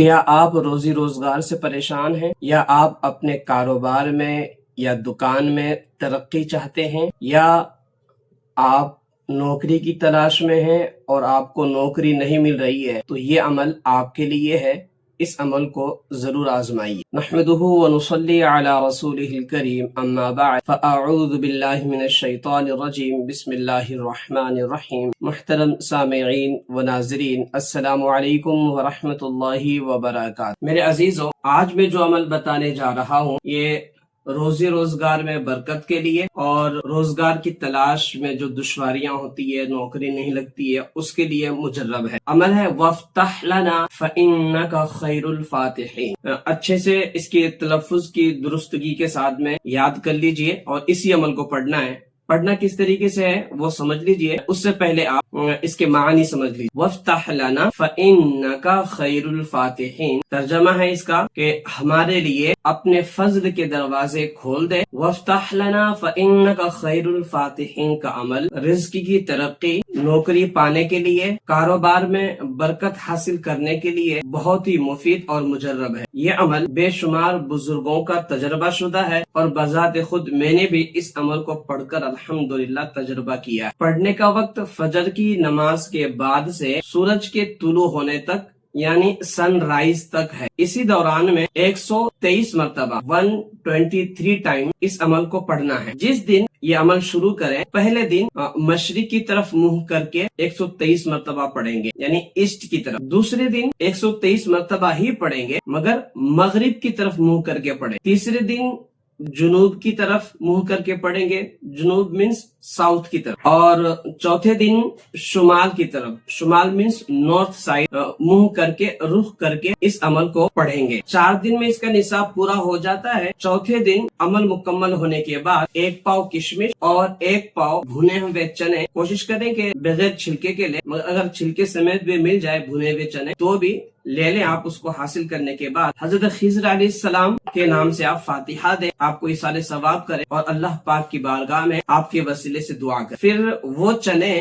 کیا آپ روزی روزگار سے پریشان ہیں یا آپ اپنے کاروبار میں یا دکان میں ترقی چاہتے ہیں یا آپ نوکری کی تلاش میں ہیں اور آپ کو نوکری نہیں مل رہی ہے تو یہ عمل آپ کے لیے ہے. اس عمل کو ضرور آزمائیے. نحمدہ ونصلی علی رسولہ الکریم اما بعد فاعوذ باللہ من الشیطان الرجیم بسم اللہ الرحمن الرحیم. محترم سامعین و ناظرین السلام علیکم ورحمۃ اللہ وبرکاتہ. میرے عزیزوں، آج میں جو عمل بتانے جا رہا ہوں یہ روزی روزگار میں برکت کے لیے اور روزگار کی تلاش میں جو دشواریاں ہوتی ہے، نوکری نہیں لگتی ہے، اس کے لیے مجرب ہے. عمل ہے وَافْتَحْ لَنَا فَإِنَّكَ خَيْرُ الْفَاتِحِينَ. اچھے سے اس کی تلفظ کی درستگی کے ساتھ میں یاد کر لیجئے اور اسی عمل کو پڑھنا ہے. پڑھنا کس طریقے سے ہے وہ سمجھ لیجئے، اس سے پہلے آپ اس کے معنی سمجھ لیجئے. وَافْتَحْ لَنَا فَإِنَّكَ خَيْرُ الْفَاتِحِينَ. ترجمہ ہے اس کا کہ ہمارے لیے اپنے فضل کے دروازے کھول دے. وَافْتَحْ لَنَا فَإِنَّكَ خَيْرُ الْفَاتِحِينَ کا عمل رزق کی ترقی، نوکری پانے کے لیے، کاروبار میں برکت حاصل کرنے کے لیے بہت ہی مفید اور مجرب ہے. یہ عمل بے شمار بزرگوں کا تجربہ شدہ ہے اور بذات خود میں نے بھی اس عمل کو پڑھ کر الحمدللہ تجربہ کیا ہے. پڑھنے کا وقت فجر کی نماز کے بعد سے سورج کے طلوع ہونے تک یعنی سن رائز تک ہے. اسی دوران میں 123 مرتبہ 123 ٹائم اس عمل کو پڑھنا ہے. جس دن یہ عمل شروع کریں پہلے دن مشرق کی طرف منہ کر کے 123 مرتبہ پڑھیں گے یعنی ایسٹ کی طرف. دوسرے دن 123 مرتبہ ہی پڑھیں گے مگر مغرب کی طرف منہ کر کے پڑھیں. تیسرے دن جنوب کی طرف منہ کر کے پڑھیں گے، جنوب مینس ساؤتھ کی طرف. اور چوتھے دن شمال کی طرف، شمال مینس نارتھ سائڈ، منہ کر کے رخ کر کے اس عمل کو پڑھیں گے. 4 دن میں اس کا نصاب پورا ہو جاتا ہے. چوتھے دن عمل مکمل ہونے کے بعد 1 پاؤ کشمش اور 1 پاؤ بھنے ہوئے چنے، کوشش کریں کہ بغیر چھلکے کے لیں، مگر اگر چھلکے سمیت بھی مل جائے بھنے ہوئے چنے تو بھی لے لیں آپ. اس کو حاصل کرنے کے بعد حضرت خضر علیہ السلام کے نام سے آپ فاتحہ دیں، آپ کو ایصال ثواب کریں اور اللہ پاک کی بارگاہ میں آپ کے وسیلے سے دعا کریں. پھر وہ چنے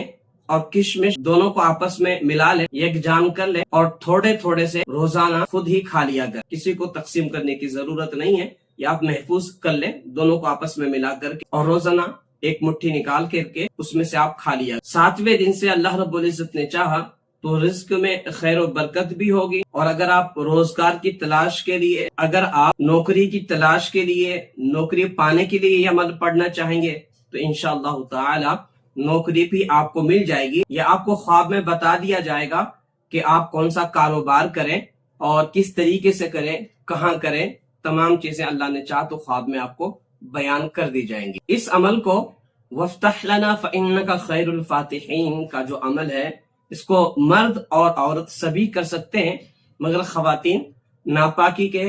اور کشمش دونوں کو آپس میں ملا لیں، یکجان کر لیں اور تھوڑے تھوڑے سے روزانہ خود ہی کھا لیا کر. کسی کو تقسیم کرنے کی ضرورت نہیں ہے، یہ آپ محفوظ کر لیں دونوں کو آپس میں ملا کر کے اور روزانہ 1 مٹھی نکال کر کے اس میں سے آپ کھا لیا. 7ویں دن سے اللہ رب العزت نے چاہا تو رزق میں خیر و برکت بھی ہوگی. اور اگر آپ روزگار کی تلاش کے لیے، اگر آپ نوکری کی تلاش کے لیے، نوکری پانے کے لیے یہ عمل پڑھنا چاہیں گے تو انشاءاللہ تعالی نوکری بھی آپ کو مل جائے گی، یا آپ کو خواب میں بتا دیا جائے گا کہ آپ کون سا کاروبار کریں اور کس طریقے سے کریں، کہاں کریں. تمام چیزیں اللہ نے چاہا تو خواب میں آپ کو بیان کر دی جائیں گی. اس عمل کو وَافْتَحْ لَنَا فَإِنَّكَ خَيْرُ الْفَاتِحِينَ کا جو عمل ہے، اس کو مرد اور عورت سبھی کر سکتے ہیں، مگر خواتین ناپاکی کے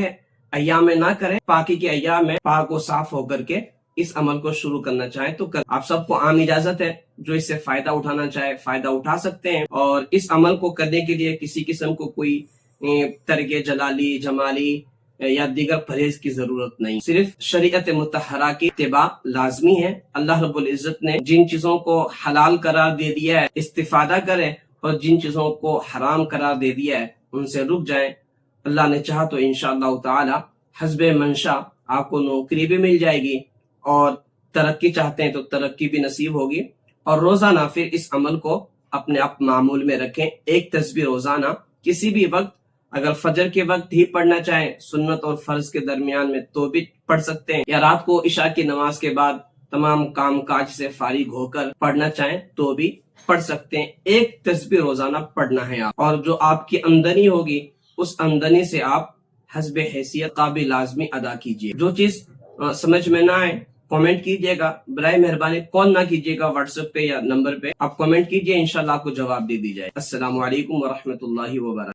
ایام میں نہ کریں، پاکی کے ایام میں پاک و صاف ہو کر کے اس عمل کو شروع کرنا چاہیں تو آپ سب کو عام اجازت ہے. جو اس سے فائدہ اٹھانا چاہے فائدہ اٹھا سکتے ہیں. اور اس عمل کو کرنے کے لیے کسی قسم کو کوئی ترک جلالی جمالی یا دیگر پرہیز کی ضرورت نہیں، صرف شریعت مطہرہ کی اتباع لازمی ہے. اللہ رب العزت نے جن چیزوں کو حلال قرار دے دیا ہے استفادہ کریں اور جن چیزوں کو حرام قرار دے دیا ہے ان سے رک جائیں. اللہ نے چاہا تو انشاءاللہ تعالی حسب منشا آپ کو نوکری بھی مل جائے گی اور ترقی چاہتے ہیں تو ترقی بھی نصیب ہوگی. اور روزانہ پھر اس عمل کو اپنے آپ معمول میں رکھیں. 1 تسبیح روزانہ کسی بھی وقت، اگر فجر کے وقت ہی پڑھنا چاہیں سنت اور فرض کے درمیان میں تو بھی پڑھ سکتے ہیں، یا رات کو عشاء کی نماز کے بعد تمام کام کاج سے فارغ ہو کر پڑھنا چاہیں تو بھی پڑھ سکتے ہیں. 1 تسبیح روزانہ پڑھنا ہے آپ. اور جو آپ کی آمدنی ہوگی اس آمدنی سے آپ حسب حیثیت کا بھی لازمی ادا کیجیے. جو چیز سمجھ میں نہ آئے کامنٹ کیجیے گا، برائے مہربانی کال نہ کیجیے گا، واٹس ایپ پہ یا نمبر پہ آپ کامنٹ کیجیے، انشاءاللہ آپ کو جواب دے دی جائے. السلام علیکم ورحمۃ اللہ وبرکاتہ.